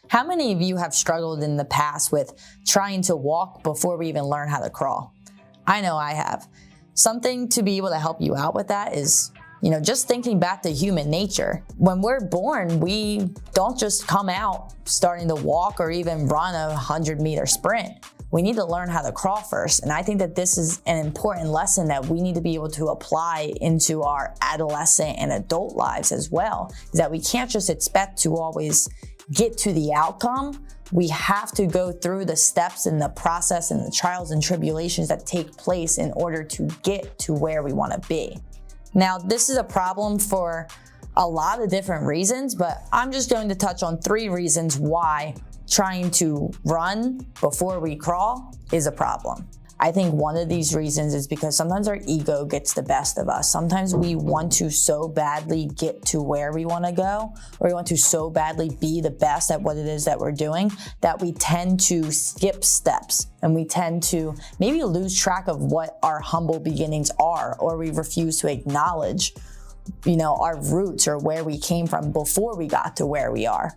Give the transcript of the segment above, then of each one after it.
How many of you have struggled in the past with trying to walk before we even learn how to crawl? I know I have. Something to be able to help you out with that is, just thinking back to human nature. When we're born, we don't just come out starting to walk or even run a 100-meter sprint. We need to learn how to crawl first. And I think that this is an important lesson that we need to be able to apply into our adolescent and adult lives as well, is that we can't just expect to always get to the outcome. We have to go through the steps and the process and the trials and tribulations that take place in order to get to where we want to be. Now, this is a problem for a lot of different reasons, but I'm just going to touch on 3 reasons why trying to run before we crawl is a problem. I think one of these reasons is because sometimes our ego gets the best of us. Sometimes we want to so badly get to where we want to go, or we want to so badly be the best at what it is that we're doing, that we tend to skip steps and we tend to maybe lose track of what our humble beginnings are, or we refuse to acknowledge our roots or where we came from before we got to where we are.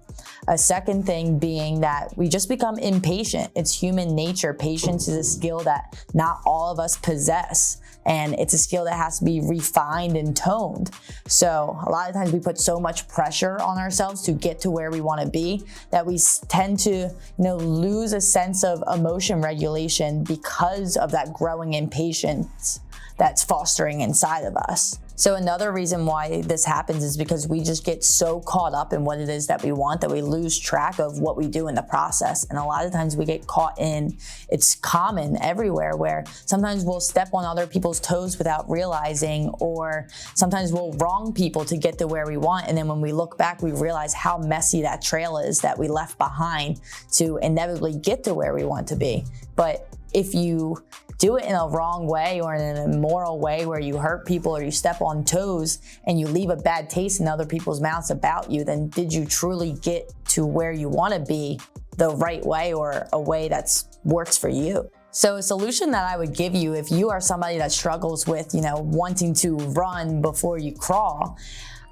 A second thing being that we just become impatient. It's human nature. Patience is a skill that not all of us possess, and it's a skill that has to be refined and toned. So a lot of times we put so much pressure on ourselves to get to where we want to be that we tend to lose a sense of emotion regulation because of that growing impatience that's fostering inside of us. So another reason why this happens is because we just get so caught up in what it is that we want that we lose track of what we do in the process. And a lot of times we get caught in, it's common everywhere, where sometimes we'll step on other people's toes without realizing, or sometimes we'll wrong people to get to where we want. And then when we look back, we realize how messy that trail is that we left behind to inevitably get to where we want to be. But if you do it in a wrong way or in an immoral way where you hurt people or you step on toes and you leave a bad taste in other people's mouths about you, then did you truly get to where you want to be the right way, or a way that works for you? So a solution that I would give you if you are somebody that struggles with, wanting to run before you crawl,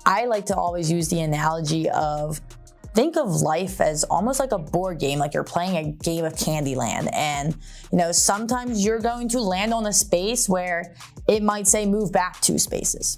I like to always use the analogy of, think of life as almost like a board game, like you're playing a game of Candyland. And, sometimes you're going to land on a space where it might say move back 2 spaces.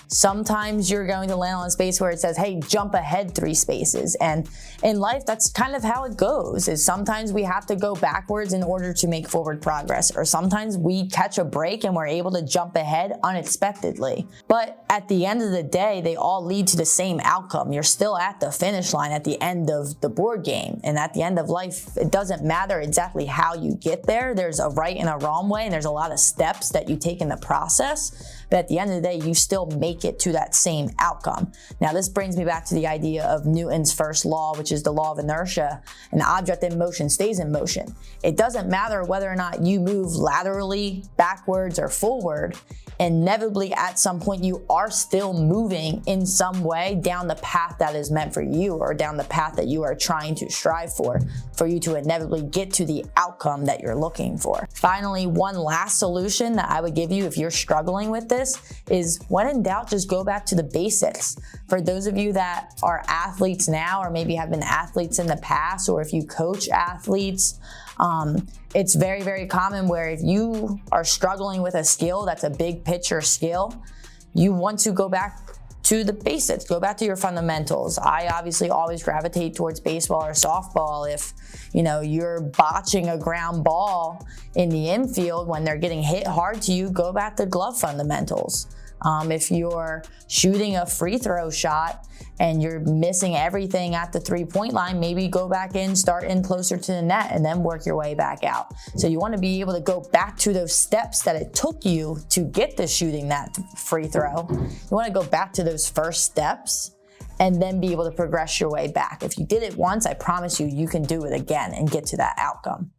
Sometimes you're going to land on a space where it says, hey, jump ahead 3 spaces. And in life, that's kind of how it goes, is sometimes we have to go backwards in order to make forward progress, or sometimes we catch a break and we're able to jump ahead unexpectedly. But at the end of the day, they all lead to the same outcome. You're still at the finish line at the end of the board game. And at the end of life, it doesn't matter exactly how you get there. There's a right and a wrong way, and there's a lot of steps that you take in the process. But at the end of the day, you still make it to that same outcome. Now, this brings me back to the idea of Newton's first law, which is the law of inertia. An object in motion stays in motion. It doesn't matter whether or not you move laterally, backwards, or forward. Inevitably, at some point, you are still moving in some way down the path that is meant for you, or down the path that you are trying to strive for you to inevitably get to the outcome that you're looking for. Finally, one last solution that I would give you if you're struggling with this is, when in doubt, just go back to the basics. For those of you that are athletes now, or maybe have been athletes in the past, or if you coach athletes, it's very, very common where if you are struggling with a skill that's a big picture skill, you want to go back to the basics, go back to your fundamentals. I obviously always gravitate towards baseball or softball. If you're botching a ground ball in the infield when they're getting hit hard to you, go back to glove fundamentals. If you're shooting a free throw shot and you're missing everything at the 3-point line, maybe go back in, start in closer to the net, and then work your way back out. So you want to be able to go back to those steps that it took you to get to shooting that free throw. You want to go back to those first steps and then be able to progress your way back. If you did it once, I promise you, you can do it again and get to that outcome.